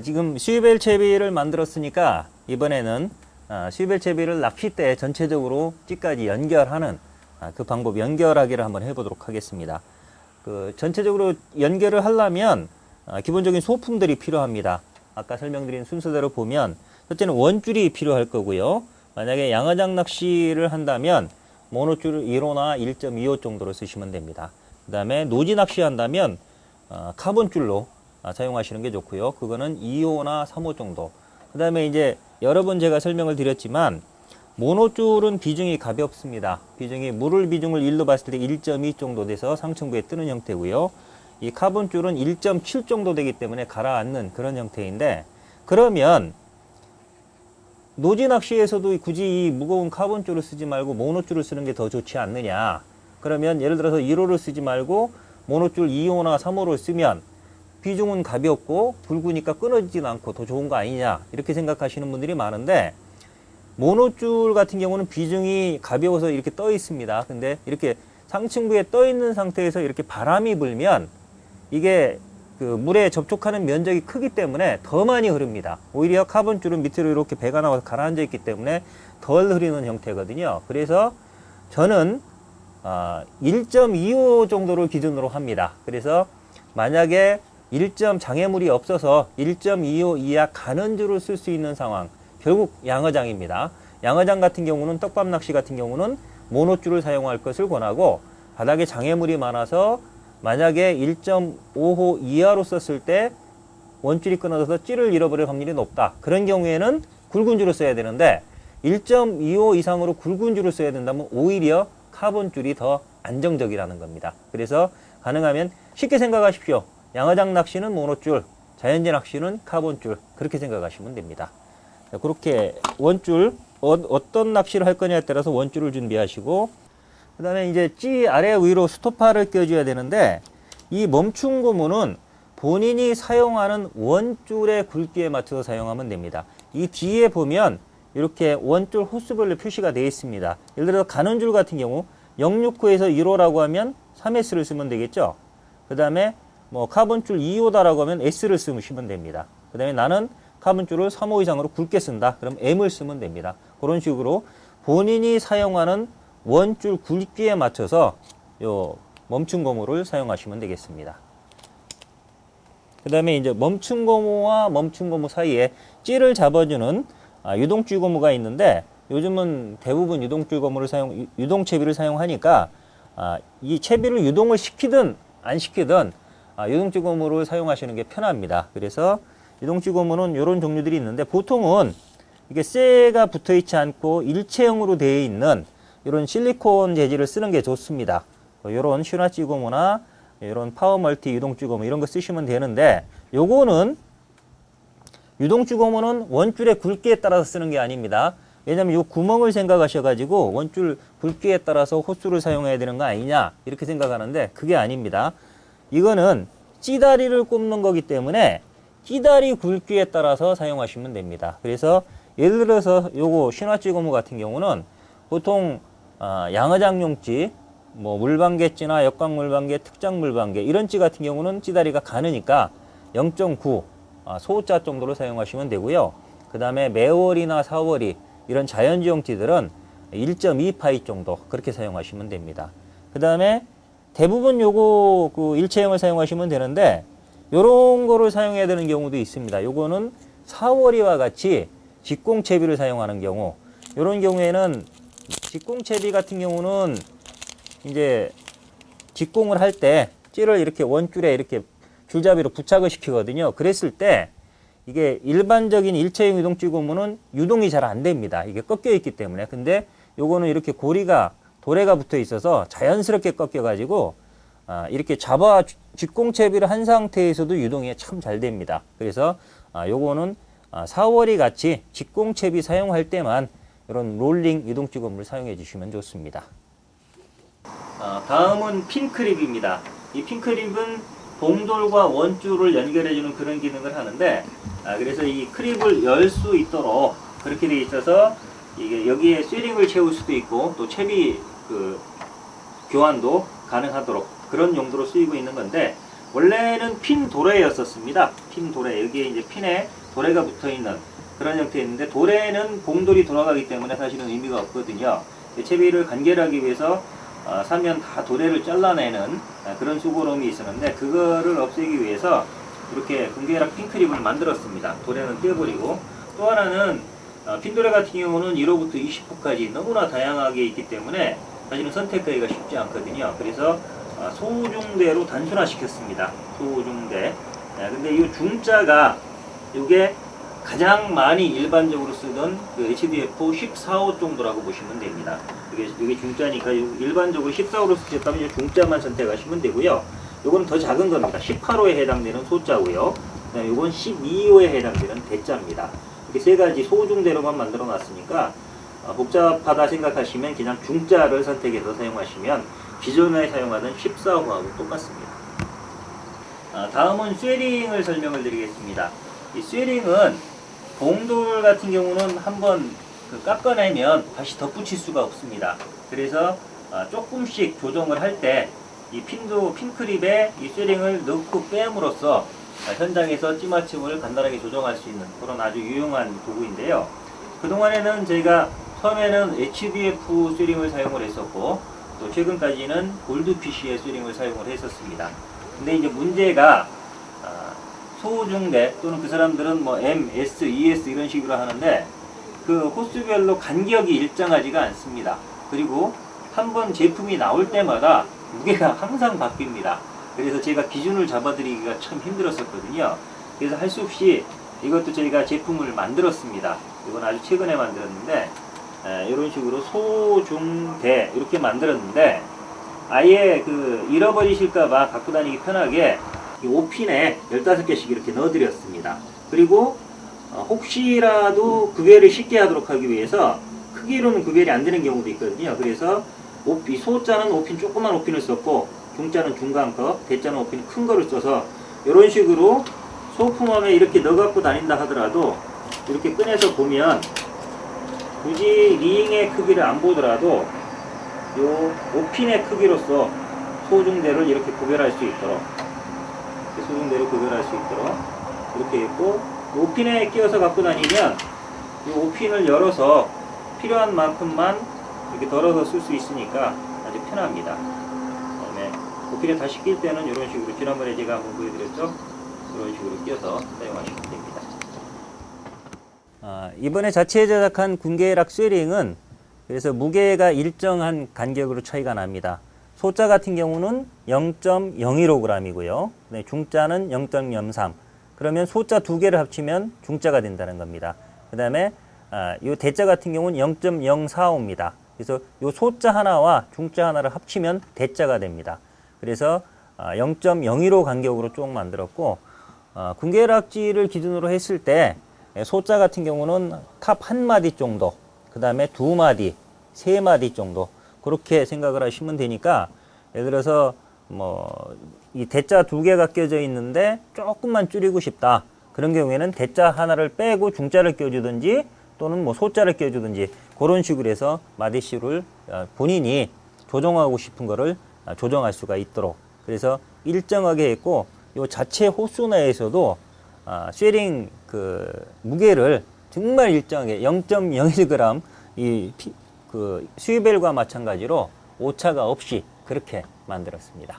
지금 스위벨 채비를 만들었으니까 이번에는 스위벨 채비를 낚싯대에 전체적으로 찌까지 연결하는 그 방법 연결하기를 한번 해보도록 하겠습니다. 전체적으로 연결을 하려면 기본적인 소품들이 필요합니다. 아까 설명드린 순서대로 보면 첫째는 원줄이 필요할 거고요. 만약에 양어장 낚시를 한다면 모노줄 1호나 1.25 정도로 쓰시면 됩니다. 그 다음에 노지 낚시 한다면 카본줄로 사용하시는 게 좋고요. 그거는 2호나 3호 정도. 그 다음에 이제 여러 번 제가 설명을 드렸지만 모노줄은 비중이 가볍습니다. 비중이 물을 비중을 1로 봤을 때 1.2 정도 돼서 상층부에 뜨는 형태고요. 이 카본줄은 1.7 정도 되기 때문에 가라앉는 그런 형태인데, 그러면 노지 낚시에서도 굳이 이 무거운 카본줄을 쓰지 말고 모노줄을 쓰는 게 더 좋지 않느냐. 그러면 예를 들어서 1호를 쓰지 말고 모노줄 2호나 3호를 쓰면 비중은 가볍고 굵으니까 끊어지진 않고 더 좋은 거 아니냐, 이렇게 생각하시는 분들이 많은데, 모노줄 같은 경우는 비중이 가벼워서 이렇게 떠 있습니다. 근데 이렇게 상층부에 떠 있는 상태에서 이렇게 바람이 불면 이게 물에 접촉하는 면적이 크기 때문에 더 많이 흐릅니다. 오히려 카본줄은 밑으로 이렇게 배가 나와서 가라앉아 있기 때문에 덜 흐리는 형태거든요. 그래서 저는 1.25 정도를 기준으로 합니다. 그래서 만약에 1점 장애물이 없어서 1.25 이하 가는 줄을 쓸 수 있는 상황, 결국 양어장입니다. 양어장 같은 경우는 떡밥 낚시 같은 경우는 모노줄을 사용할 것을 권하고, 바닥에 장애물이 많아서 만약에 1.5호 이하로 썼을 때 원줄이 끊어져서 찌를 잃어버릴 확률이 높다. 그런 경우에는 굵은 줄을 써야 되는데 1.25 이상으로 굵은 줄을 써야 된다면 오히려 카본줄이 더 안정적이라는 겁니다. 그래서 가능하면 쉽게 생각하십시오. 양어장 낚시는 모노줄, 자연재 낚시는 카본줄, 그렇게 생각하시면 됩니다. 그렇게 원줄, 어떤 낚시를 할 거냐에 따라서 원줄을 준비하시고, 그 다음에 이제 찌 아래 위로 스토파를 껴줘야 되는데, 이 멈춘 고무는 본인이 사용하는 원줄의 굵기에 맞춰서 사용하면 됩니다. 이 뒤에 보면 이렇게 원줄 호수별로 표시가 되어 있습니다. 예를 들어 가는 줄 같은 경우 069에서 1호라고 하면 3S를 쓰면 되겠죠. 그 다음에 뭐 카본줄 2호다라고 하면 S를 쓰시면 됩니다. 그 다음에 나는 카본줄을 3호 이상으로 굵게 쓴다. 그럼 M을 쓰면 됩니다. 그런 식으로 본인이 사용하는 원줄 굵기에 맞춰서 요 멈춘 고무를 사용하시면 되겠습니다. 그 다음에 이제 멈춘 고무와 멈춘 고무 사이에 찌를 잡아주는 유동줄 고무가 있는데, 요즘은 대부분 유동채비를 사용하니까 이 채비를 유동을 시키든 안 시키든 유동줄 고무를 사용하시는 게 편합니다. 그래서 유동줄 고무는 이런 종류들이 있는데, 보통은 이게 쇠가 붙어 있지 않고 일체형으로 되어 있는 이런 실리콘 재질을 쓰는 게 좋습니다. 이런 슈나찌 고무나 이런 파워멀티 유동줄 고무 이런 거 쓰시면 되는데, 요거는 유동줄 고무는 원줄의 굵기에 따라서 쓰는 게 아닙니다. 왜냐면 요 구멍을 생각하셔가지고 원줄 굵기에 따라서 호수를 사용해야 되는 거 아니냐, 이렇게 생각하는데 그게 아닙니다. 이거는 찌다리를 꼽는 거기 때문에 찌다리 굵기에 따라서 사용하시면 됩니다. 그래서 예를 들어서 요거 슈나찌 고무 같은 경우는 보통 양어장용 찌, 뭐 물방개찌나 역광물방개, 특장물방개 이런 찌 같은 경우는 찌다리가 가느니까 0.9 소자 정도로 사용하시면 되고요. 그 다음에 매월이나 사월이 이런 자연지용 찌들은 1.2 파이 정도 그렇게 사용하시면 됩니다. 그 다음에 대부분 요거 일체형을 사용하시면 되는데, 요런 거를 사용해야 되는 경우도 있습니다. 요거는 사월이와 같이 직공채비를 사용하는 경우, 요런 경우에는 직공채비 같은 경우는 이제 직공을 할 때 찌를 이렇게 원줄에 이렇게 줄잡이로 부착을 시키거든요. 그랬을 때 이게 일반적인 일체형 유동줄 고무는 유동이 잘 안 됩니다. 이게 꺾여 있기 때문에. 근데 요거는 이렇게 도래가 붙어 있어서 자연스럽게 꺾여 가지고 이렇게 잡아 직공채비를 한 상태에서도 유동이 참 잘 됩니다. 그래서 요거는 4월이 같이 직공채비 사용할 때만 이런 롤링 유동줄 고무를 사용해 주시면 좋습니다. 다음은 핀크립입니다. 이 핀크립은 봉돌과 원줄을 연결해주는 그런 기능을 하는데, 그래서 이 크립을 열 수 있도록 그렇게 되어 있어서 이게 여기에 쇠링을 채울 수도 있고 또 채비 교환도 가능하도록 그런 용도로 쓰이고 있는 건데, 원래는 핀 도래였었습니다. 핀 도래. 여기에 이제 핀에 도래가 붙어 있는 그런 형태였는데, 도래는 봉돌이 돌아가기 때문에 사실은 의미가 없거든요. 채비를 간결하기 위해서 3면 다 도래를 잘라내는 그런 수고로움이 있었는데, 그거를 없애기 위해서 이렇게 금괴락 핀크립을 만들었습니다. 도래는 떼어버리고. 또 하나는 핀도래 같은 경우는 1호부터 20호까지 너무나 다양하게 있기 때문에 사실은 선택하기가 쉽지 않거든요. 그래서 소중대로 단순화시켰습니다. 소중대. 근데 이 중자가 이게 가장 많이 일반적으로 쓰던 그 HDF 14호 정도라고 보시면 됩니다. 이게 중자니까 일반적으로 14호로 쓰셨다면 이 중자만 선택하시면 되고요. 요거는 더 작은 겁니다. 18호에 해당되는 소자고요. 요건 12호에 해당되는 대자입니다. 이렇게 세 가지 소중대로만 만들어 놨으니까 복잡하다 생각하시면 그냥 중자를 선택해서 사용하시면 기존에 사용하던 14호하고 똑같습니다. 다음은 쇠링을 설명을 드리겠습니다. 이 쇠링은 봉돌 같은 경우는 한번 깎아내면 다시 덧붙일 수가 없습니다. 그래서 조금씩 조정을 할 때 이 핀크립에 이 쇠링을 넣고 빼므로써 현장에서 찌맞춤을 간단하게 조정할 수 있는 그런 아주 유용한 도구인데요. 그동안에는 저희가 처음에는 HDF 쇠링을 사용을 했었고, 또 최근까지는 골드피쉬의 쇠링을 사용을 했었습니다. 근데 이제 문제가 소중대 또는 그 사람들은 뭐 M, S, ES 이런 식으로 하는데, 그 호수별로 간격이 일정하지가 않습니다. 그리고 한번 제품이 나올 때마다 무게가 항상 바뀝니다. 그래서 제가 기준을 잡아드리기가 참 힘들었었거든요. 그래서 할 수 없이 이것도 저희가 제품을 만들었습니다. 이건 아주 최근에 만들었는데, 이런 식으로 소중대 이렇게 만들었는데, 아예 잃어버리실까봐 갖고 다니기 편하게 이 5핀에 15개씩 이렇게 넣어드렸습니다. 그리고 혹시라도 구별을 쉽게 하도록 하기 위해서 크기로는 구별이 안 되는 경우도 있거든요. 그래서 이 소자는 5핀 조그만 5핀을 썼고, 중자는 중간컵, 대자는 5핀 큰 거를 써서 이런 식으로 소품함에 이렇게 넣어 갖고 다닌다 하더라도 이렇게 꺼내서 보면 굳이 링의 크기를 안 보더라도 요 5핀의 크기로서 소중대를 이렇게 구별할 수 있도록, 소중대를 구별할 수 있도록 이렇게 있고, 5핀에 끼워서 갖고 다니면 이 5핀을 열어서 필요한 만큼만 이렇게 덜어서 쓸 수 있으니까 아주 편합니다. 그다음에 5핀에 다시 낄 때는 이런 식으로, 지난번에 제가 한번 보여드렸죠? 이런 식으로 끼워서 사용하시면 됩니다. 이번에 자체 제작한 군계락 쇠링은 그래서 무게가 일정한 간격으로 차이가 납니다. 소자 같은 경우는 0.015g이고요. 중자는 0.03. 그러면 소자 두 개를 합치면 중자가 된다는 겁니다. 그 다음에 이 대자 같은 경우는 0.045입니다. 그래서 이 소자 하나와 중자 하나를 합치면 대자가 됩니다. 그래서 0.015 간격으로 쭉 만들었고, 군계락지를 기준으로 했을 때 소자 같은 경우는 탑 한 마디 정도, 그 다음에 두 마디, 세 마디 정도 그렇게 생각을 하시면 되니까, 예를 들어서 이 대자 두 개가 껴져 있는데 조금만 줄이고 싶다, 그런 경우에는 대자 하나를 빼고 중자를 껴주든지 또는 소자를 껴주든지 그런 식으로 해서 마디수를 본인이 조정하고 싶은 거를 조정할 수가 있도록, 그래서 일정하게 했고, 요 자체 호수 내에서도 쉐링 무게를 정말 일정하게 0.01g 수위벨과 마찬가지로 오차가 없이 그렇게 만들었습니다.